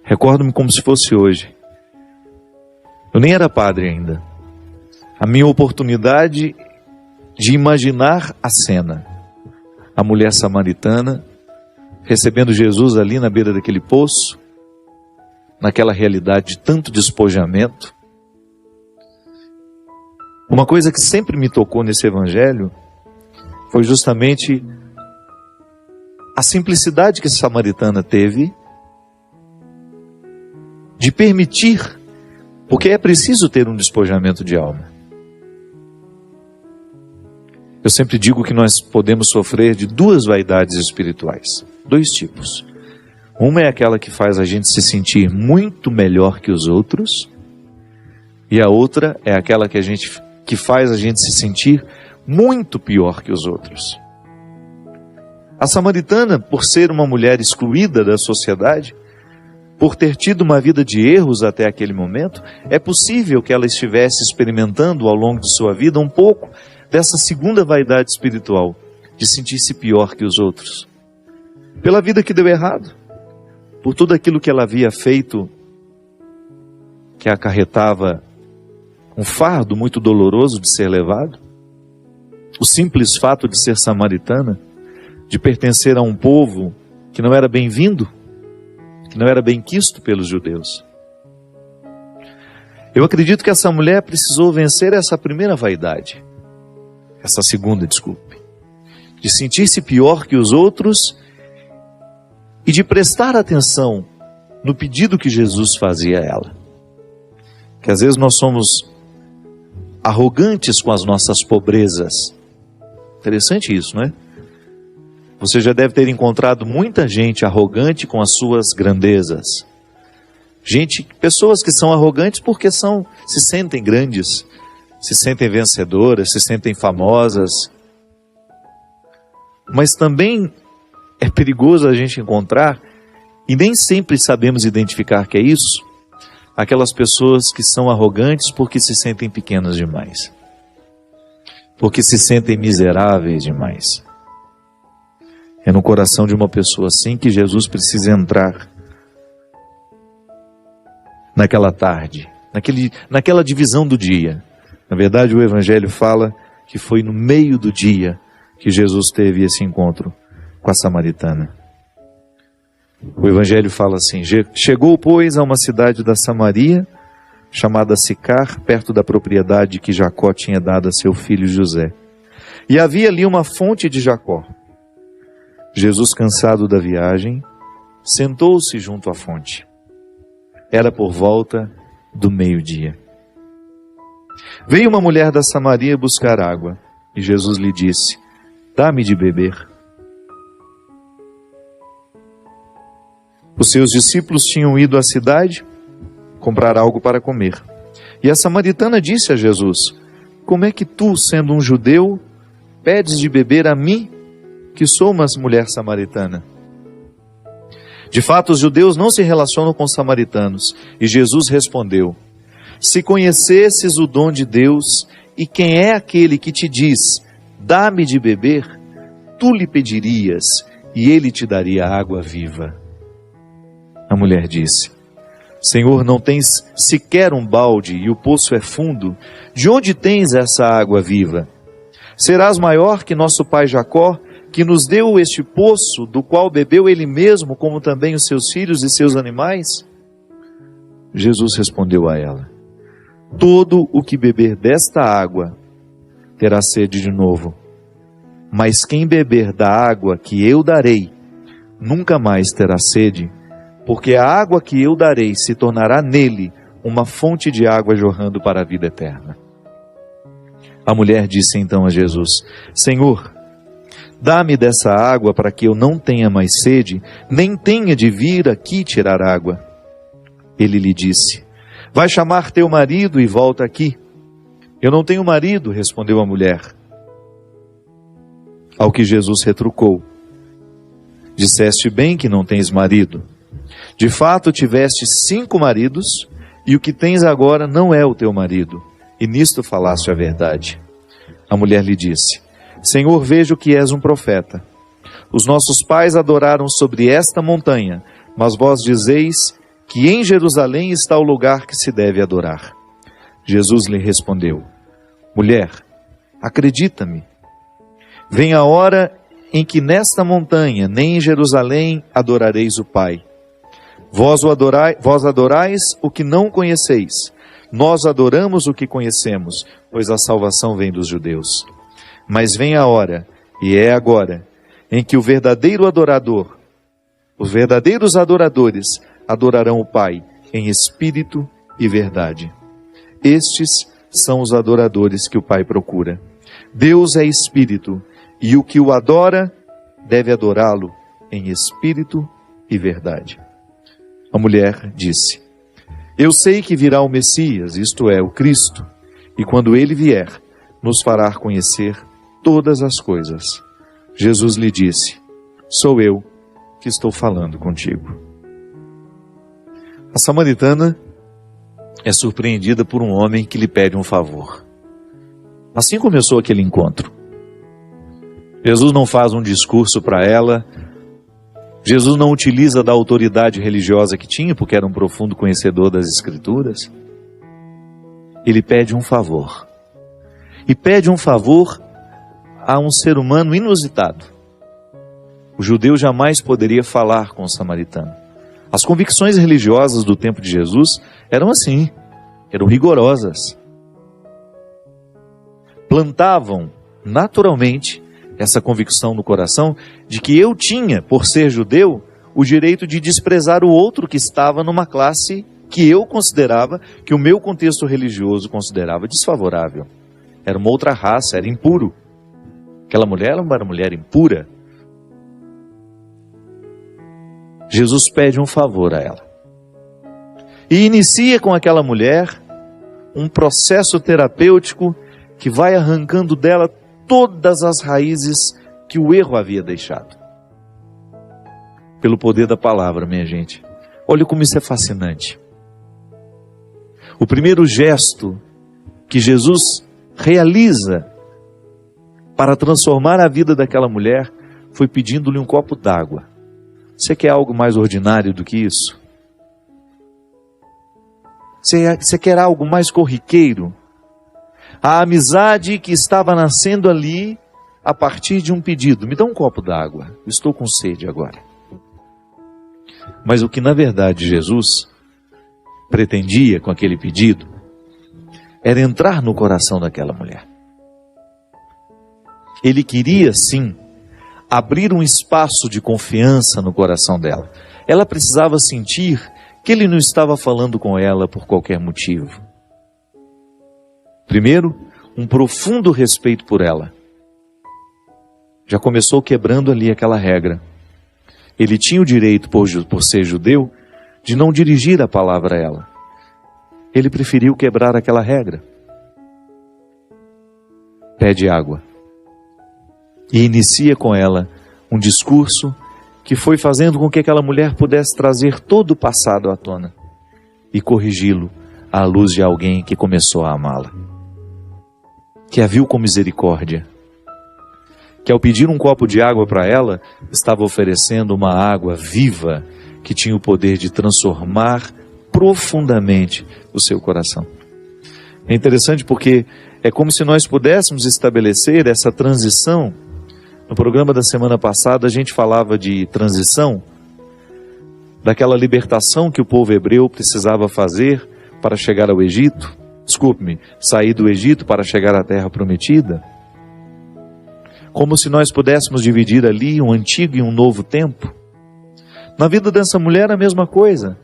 Recordo-me como se fosse hoje. Eu nem era padre ainda. A minha oportunidade de imaginar a cena. A mulher samaritana recebendo Jesus ali na beira daquele poço, naquela realidade de tanto despojamento. Uma coisa que sempre me tocou nesse evangelho foi justamente a simplicidade que a samaritana teve de permitir, porque é preciso ter um despojamento de alma. Eu sempre digo que nós podemos sofrer de duas vaidades espirituais, dois tipos. Uma é aquela que faz a gente se sentir muito melhor que os outros, e a outra é aquela que faz a gente se sentir muito pior que os outros. A samaritana, por ser uma mulher excluída da sociedade, por ter tido uma vida de erros até aquele momento, é possível que ela estivesse experimentando ao longo de sua vida um pouco dessa segunda vaidade espiritual, de sentir-se pior que os outros. Pela vida que deu errado, por tudo aquilo que ela havia feito, que acarretava um fardo muito doloroso de ser levado, o simples fato de ser samaritana, de pertencer a um povo que não era bem-vindo, que não era bem-quisto pelos judeus. Eu acredito que essa mulher precisou vencer essa primeira vaidade, essa segunda, desculpe, de sentir-se pior que os outros e de prestar atenção no pedido que Jesus fazia a ela. Que às vezes nós somos arrogantes com as nossas pobrezas. Interessante isso, não é? Você já deve ter encontrado muita gente arrogante com as suas grandezas. Pessoas que são arrogantes porque se sentem grandes, se sentem vencedoras, se sentem famosas. Mas também é perigoso a gente encontrar, e nem sempre sabemos identificar que é isso, aquelas pessoas que são arrogantes porque se sentem pequenas demais, porque se sentem miseráveis demais. É no coração de uma pessoa assim que Jesus precisa entrar naquela tarde, naquela divisão do dia. Na verdade, o Evangelho fala que foi no meio do dia que Jesus teve esse encontro com a samaritana. O Evangelho fala assim: chegou, pois, a uma cidade da Samaria, chamada Sicar, perto da propriedade que Jacó tinha dado a seu filho José. E havia ali uma fonte de Jacó. Jesus, cansado da viagem, sentou-se junto à fonte. Era por volta do meio-dia. Veio uma mulher da Samaria buscar água, e Jesus lhe disse: dá-me de beber. Os seus discípulos tinham ido à cidade comprar algo para comer. E a samaritana disse a Jesus: como é que tu, sendo um judeu, pedes de beber a mim, que sou uma mulher samaritana? De fato, os judeus não se relacionam com os samaritanos. E Jesus respondeu: se conhecesses o dom de Deus, e quem é aquele que te diz, dá-me de beber, tu lhe pedirias, e ele te daria água viva. A mulher disse: Senhor, não tens sequer um balde, e o poço é fundo. De onde tens essa água viva? Serás maior que nosso pai Jacó, que nos deu este poço, do qual bebeu ele mesmo, como também os seus filhos e seus animais? Jesus respondeu a ela: todo o que beber desta água terá sede de novo. Mas quem beber da água que eu darei, nunca mais terá sede, porque a água que eu darei se tornará nele uma fonte de água jorrando para a vida eterna. A mulher disse então a Jesus: Senhor, dá-me dessa água para que eu não tenha mais sede, nem tenha de vir aqui tirar água. Ele lhe disse: vai chamar teu marido e volta aqui. Eu não tenho marido, respondeu a mulher. Ao que Jesus retrucou: disseste bem que não tens marido. De fato tiveste 5 maridos, e o que tens agora não é o teu marido, e nisto falaste a verdade. A mulher lhe disse: Senhor, vejo que és um profeta. Os nossos pais adoraram sobre esta montanha, mas vós dizeis que em Jerusalém está o lugar que se deve adorar. Jesus lhe respondeu: mulher, acredita-me, vem a hora em que nesta montanha, nem em Jerusalém, adorareis o Pai. Vós adorais o que não conheceis. Nós adoramos o que conhecemos, pois a salvação vem dos judeus. Mas vem a hora, e é agora, em que os verdadeiros adoradores, adorarão o Pai em espírito e verdade. Estes são os adoradores que o Pai procura. Deus é espírito, e o que o adora deve adorá-lo em espírito e verdade. A mulher disse: eu sei que virá o Messias, isto é, o Cristo, e quando ele vier, nos fará conhecer todas as coisas. Jesus lhe disse: sou eu que estou falando contigo. A samaritana é surpreendida por um homem que lhe pede um favor. Assim começou aquele encontro. Jesus não faz um discurso para ela, Jesus não utiliza da autoridade religiosa que tinha, porque era um profundo conhecedor das Escrituras. Ele pede um favor. E pede um favor a um ser humano inusitado. O judeu jamais poderia falar com o samaritano. As convicções religiosas do tempo de Jesus eram assim, eram rigorosas. Plantavam naturalmente essa convicção no coração de que eu tinha, por ser judeu, o direito de desprezar o outro que estava numa classe que eu considerava, que o meu contexto religioso considerava desfavorável. Era uma outra raça, era impuro. Aquela mulher era uma mulher impura. Jesus pede um favor a ela. E inicia com aquela mulher um processo terapêutico que vai arrancando dela todas as raízes que o erro havia deixado. Pelo poder da palavra, minha gente. Olha como isso é fascinante. O primeiro gesto que Jesus realiza para transformar a vida daquela mulher foi pedindo-lhe um copo d'água. Você quer algo mais ordinário do que isso? Você quer algo mais corriqueiro? A amizade que estava nascendo ali a partir de um pedido. Me dá um copo d'água, estou com sede agora. Mas o que na verdade Jesus pretendia com aquele pedido era entrar no coração daquela mulher. Ele queria sim abrir um espaço de confiança no coração dela. Ela precisava sentir que ele não estava falando com ela por qualquer motivo. Primeiro, um profundo respeito por ela. Já começou quebrando ali aquela regra. Ele tinha o direito, por ser judeu, de não dirigir a palavra a ela. Ele preferiu quebrar aquela regra. Pede água. E inicia com ela um discurso que foi fazendo com que aquela mulher pudesse trazer todo o passado à tona e corrigi-lo à luz de alguém que começou a amá-la, que a viu com misericórdia, que ao pedir um copo de água para ela, estava oferecendo uma água viva que tinha o poder de transformar profundamente o seu coração. É interessante porque é como se nós pudéssemos estabelecer essa transição. No programa da semana passada a gente falava de transição, daquela libertação que o povo hebreu precisava fazer para chegar ao Egito, sair do Egito para chegar à terra prometida. Como se nós pudéssemos dividir ali um antigo e um novo tempo. Na vida dessa mulher a mesma coisa.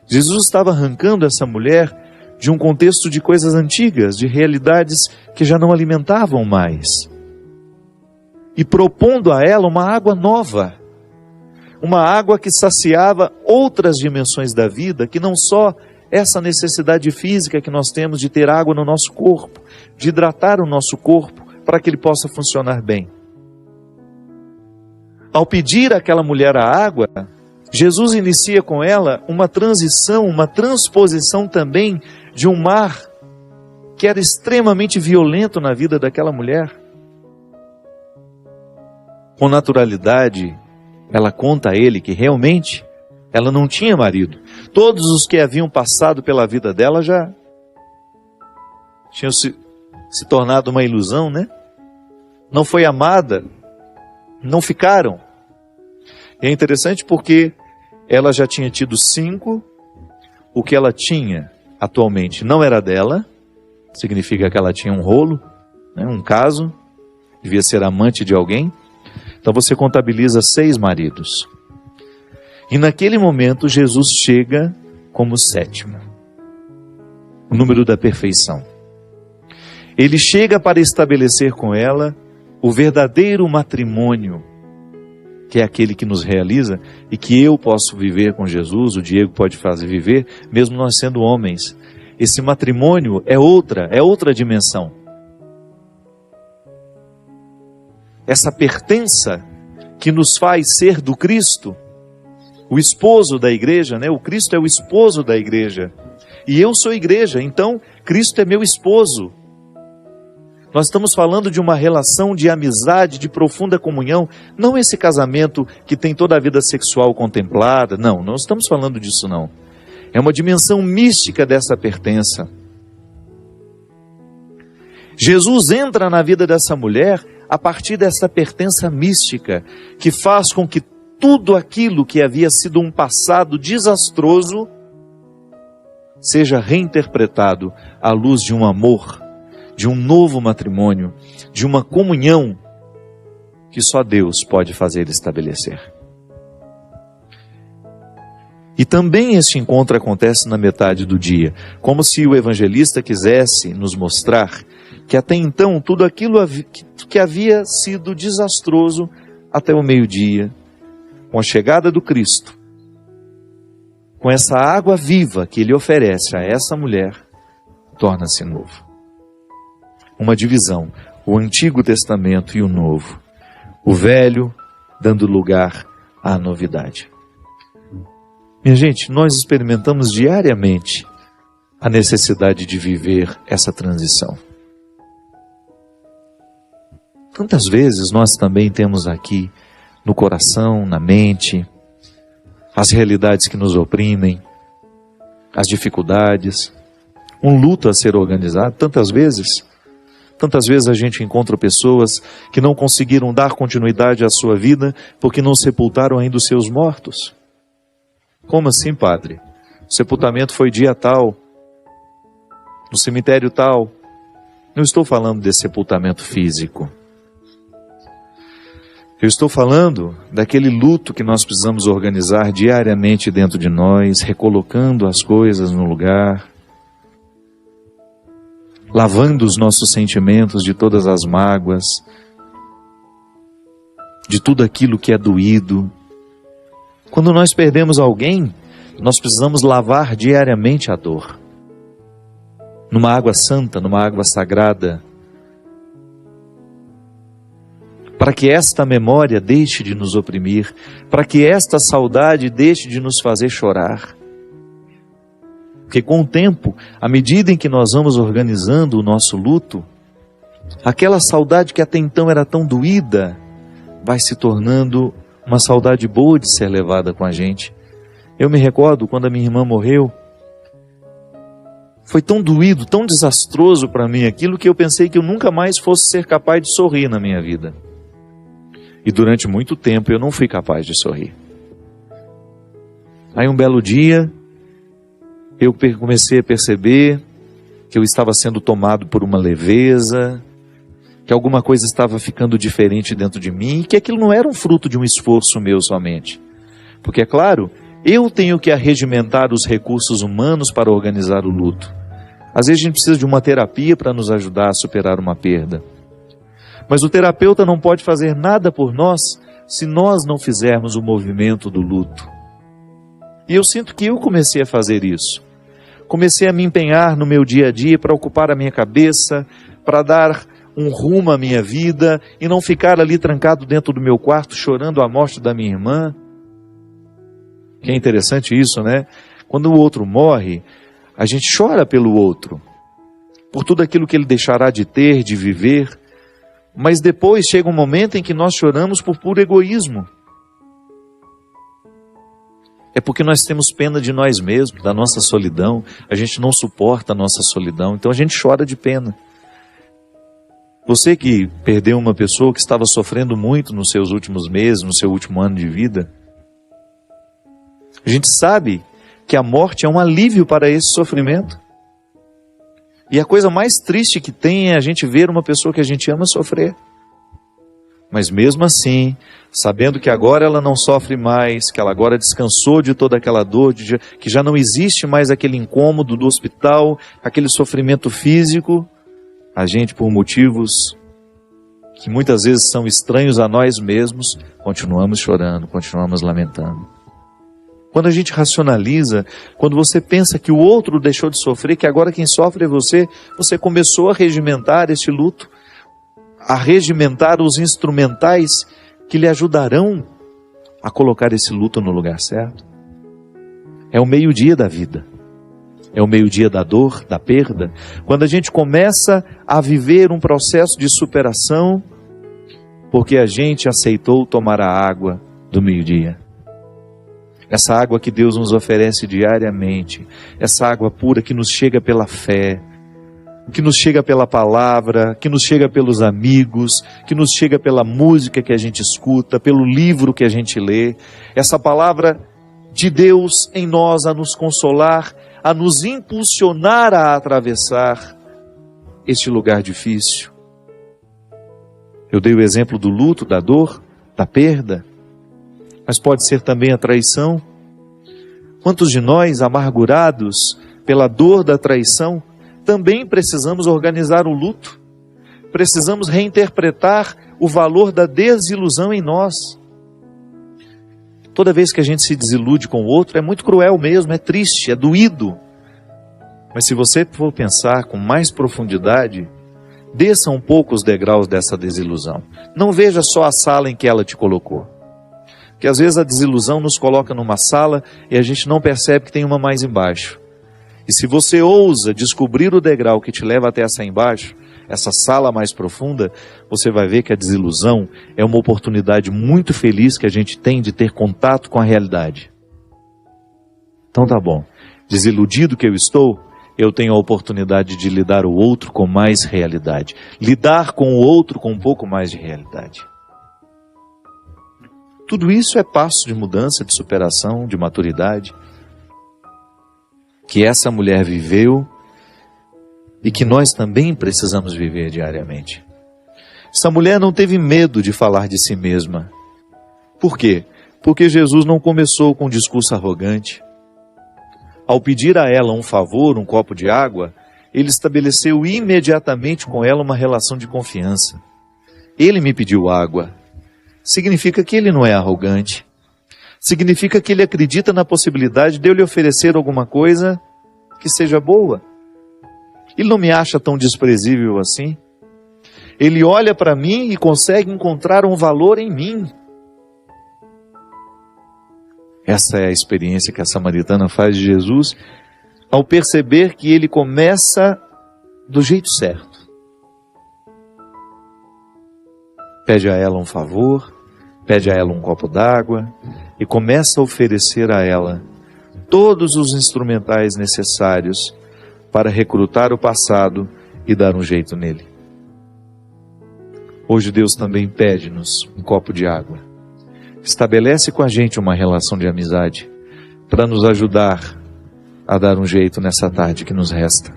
Jesus estava arrancando essa mulher de um contexto de coisas antigas, de realidades que já não alimentavam mais. E propondo a ela uma água nova. Uma água que saciava outras dimensões da vida, que não só essa necessidade física que nós temos de ter água no nosso corpo, de hidratar o nosso corpo para que ele possa funcionar bem. Ao pedir àquela mulher a água, Jesus inicia com ela uma transição, uma transposição também de um mar que era extremamente violento na vida daquela mulher. Com naturalidade, ela conta a ele que realmente Ela não tinha marido. Todos os que haviam passado pela vida dela já tinham se tornado uma ilusão, né? Não foi amada, não ficaram. E é interessante porque ela já tinha tido 5, o que ela tinha atualmente não era dela, significa que ela tinha um rolo, né, um caso, devia ser amante de alguém. Então você contabiliza 6 maridos. E naquele momento Jesus chega como 7º, o número da perfeição. Ele chega para estabelecer com ela o verdadeiro matrimônio, que é aquele que nos realiza e que eu posso viver com Jesus, o Diego pode fazer viver, mesmo nós sendo homens. Esse matrimônio é outra dimensão. Essa pertença que nos faz ser do Cristo, o esposo da igreja, né? O Cristo é o esposo da igreja. E eu sou igreja, então Cristo é meu esposo. Nós estamos falando de uma relação de amizade, de profunda comunhão, não esse casamento que tem toda a vida sexual contemplada, não estamos falando disso não. É uma dimensão mística dessa pertença. Jesus entra na vida dessa mulher a partir dessa pertença mística, que faz com que tudo aquilo que havia sido um passado desastroso seja reinterpretado à luz de um amor, de um novo matrimônio, de uma comunhão que só Deus pode fazer estabelecer. E também este encontro acontece na metade do dia, como se o evangelista quisesse nos mostrar que até então tudo aquilo que havia sido desastroso até o meio-dia, com a chegada do Cristo, com essa água viva que Ele oferece a essa mulher, torna-se novo. Uma divisão, o Antigo Testamento e o Novo, o Velho dando lugar à novidade. Minha gente, nós experimentamos diariamente a necessidade de viver essa transição. Quantas vezes nós também temos aqui no coração, na mente, as realidades que nos oprimem, as dificuldades, um luto a ser organizado. Tantas vezes a gente encontra pessoas que não conseguiram dar continuidade à sua vida porque não sepultaram ainda os seus mortos. Como assim, padre? O sepultamento foi dia tal, no cemitério tal. Não estou falando desse sepultamento físico. Eu estou falando daquele luto que nós precisamos organizar diariamente dentro de nós, recolocando as coisas no lugar, lavando os nossos sentimentos de todas as mágoas, de tudo aquilo que é doído. Quando nós perdemos alguém, nós precisamos lavar diariamente a dor. Numa água santa, numa água sagrada, para que esta memória deixe de nos oprimir, para que esta saudade deixe de nos fazer chorar. Porque com o tempo, à medida em que nós vamos organizando o nosso luto, aquela saudade que até então era tão doída, vai se tornando uma saudade boa de ser levada com a gente. Eu me recordo quando a minha irmã morreu, foi tão doído, tão desastroso para mim aquilo, que eu pensei que eu nunca mais fosse ser capaz de sorrir na minha vida. E durante muito tempo eu não fui capaz de sorrir. Aí um belo dia, eu comecei a perceber que eu estava sendo tomado por uma leveza, que alguma coisa estava ficando diferente dentro de mim, e que aquilo não era um fruto de um esforço meu somente. Porque, é claro, eu tenho que arregimentar os recursos humanos para organizar o luto. Às vezes a gente precisa de uma terapia para nos ajudar a superar uma perda. Mas o terapeuta não pode fazer nada por nós se nós não fizermos o movimento do luto. E eu sinto que eu comecei a fazer isso. Comecei a me empenhar no meu dia a dia para ocupar a minha cabeça, para dar um rumo à minha vida e não ficar ali trancado dentro do meu quarto chorando a morte da minha irmã. Que é interessante isso, né? Quando o outro morre, a gente chora pelo outro, por tudo aquilo que ele deixará de ter, de viver. Mas depois chega um momento em que nós choramos por puro egoísmo. É porque nós temos pena de nós mesmos, da nossa solidão. A gente não suporta a nossa solidão, então a gente chora de pena. Você que perdeu uma pessoa que estava sofrendo muito nos seus últimos meses, no seu último ano de vida, a gente sabe que a morte é um alívio para esse sofrimento. E a coisa mais triste que tem é a gente ver uma pessoa que a gente ama sofrer. Mas mesmo assim, sabendo que agora ela não sofre mais, que ela agora descansou de toda aquela dor, que já não existe mais aquele incômodo do hospital, aquele sofrimento físico, a gente, por motivos que muitas vezes são estranhos a nós mesmos, continuamos chorando, continuamos lamentando. Quando a gente racionaliza, quando você pensa que o outro deixou de sofrer, que agora quem sofre é você, você começou a regimentar este luto, a regimentar os instrumentais que lhe ajudarão a colocar esse luto no lugar certo. É o meio-dia da vida. É o meio-dia da dor, da perda. Quando a gente começa a viver um processo de superação, porque a gente aceitou tomar a água do meio-dia. Essa água que Deus nos oferece diariamente, essa água pura que nos chega pela fé, que nos chega pela palavra, que nos chega pelos amigos, que nos chega pela música que a gente escuta, pelo livro que a gente lê. Essa palavra de Deus em nós a nos consolar, a nos impulsionar a atravessar este lugar difícil. Eu dei o exemplo do luto, da dor, da perda, mas pode ser também a traição. Quantos de nós, amargurados pela dor da traição, também precisamos organizar o luto? Precisamos reinterpretar o valor da desilusão em nós. Toda vez que a gente se desilude com o outro, é muito cruel mesmo, é triste, é doído. Mas se você for pensar com mais profundidade, desça um pouco os degraus dessa desilusão. Não veja só a sala em que ela te colocou. Porque às vezes a desilusão nos coloca numa sala e a gente não percebe que tem uma mais embaixo. E se você ousa descobrir o degrau que te leva até essa embaixo, essa sala mais profunda, você vai ver que a desilusão é uma oportunidade muito feliz que a gente tem de ter contato com a realidade. Então tá bom. Desiludido que eu estou, eu tenho a oportunidade de lidar o outro com mais realidade. Lidar com o outro com um pouco mais de realidade. Tudo isso é passo de mudança, de superação, de maturidade, que essa mulher viveu e que nós também precisamos viver diariamente. Essa mulher não teve medo de falar de si mesma. Por quê? Porque Jesus não começou com um discurso arrogante. Ao pedir a ela um favor, um copo de água, ele estabeleceu imediatamente com ela uma relação de confiança. Ele me pediu água. Significa que ele não é arrogante. Significa que ele acredita na possibilidade de eu lhe oferecer alguma coisa que seja boa. Ele não me acha tão desprezível assim. Ele olha para mim e consegue encontrar um valor em mim. Essa é a experiência que a samaritana faz de Jesus ao perceber que ele começa do jeito certo. Pede a ela um favor, pede a ela um copo d'água e começa a oferecer a ela todos os instrumentais necessários para recrutar o passado e dar um jeito nele. Hoje Deus também pede-nos um copo de água. Estabelece com a gente uma relação de amizade para nos ajudar a dar um jeito nessa tarde que nos resta.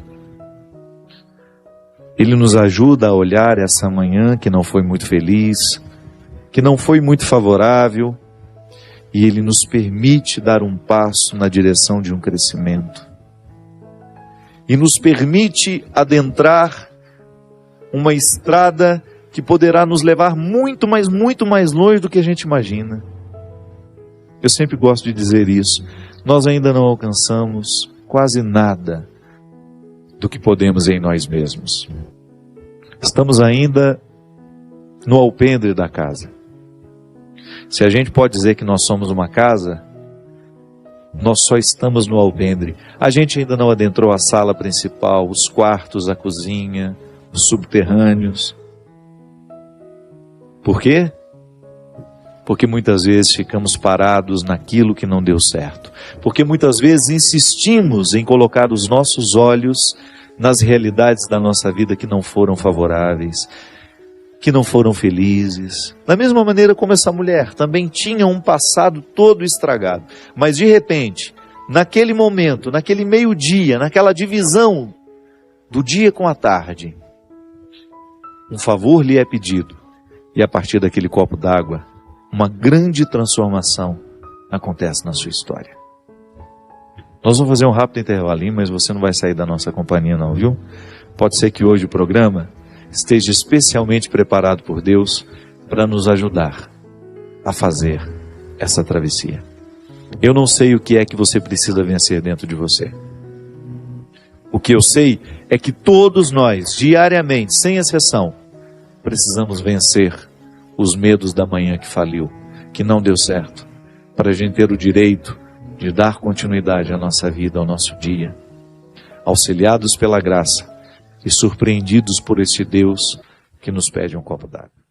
Ele nos ajuda a olhar essa manhã que não foi muito feliz, que não foi muito favorável, e Ele nos permite dar um passo na direção de um crescimento. E nos permite adentrar uma estrada que poderá nos levar muito mais longe do que a gente imagina. Eu sempre gosto de dizer isso. Nós ainda não alcançamos quase nada do que podemos em nós mesmos. Estamos ainda no alpendre da casa. Se a gente pode dizer que nós somos uma casa, nós só estamos no alpendre. A gente ainda não adentrou a sala principal, os quartos, a cozinha, os subterrâneos. Por quê? Porque muitas vezes ficamos parados naquilo que não deu certo. Porque muitas vezes insistimos em colocar os nossos olhos nas realidades da nossa vida que não foram favoráveis, que não foram felizes. Da mesma maneira como essa mulher também tinha um passado todo estragado. Mas de repente, naquele momento, naquele meio-dia, naquela divisão do dia com a tarde, um favor lhe é pedido. E a partir daquele copo d'água, uma grande transformação acontece na sua história. Nós vamos fazer um rápido intervalinho, mas você não vai sair da nossa companhia não, viu? Pode ser que hoje o programa esteja especialmente preparado por Deus para nos ajudar a fazer essa travessia. Eu não sei o que é que você precisa vencer dentro de você. O que eu sei é que todos nós, diariamente, sem exceção, precisamos vencer os medos da manhã que faliu, que não deu certo, para a gente ter o direito de dar continuidade à nossa vida, ao nosso dia, auxiliados pela graça e surpreendidos por este Deus que nos pede um copo d'água.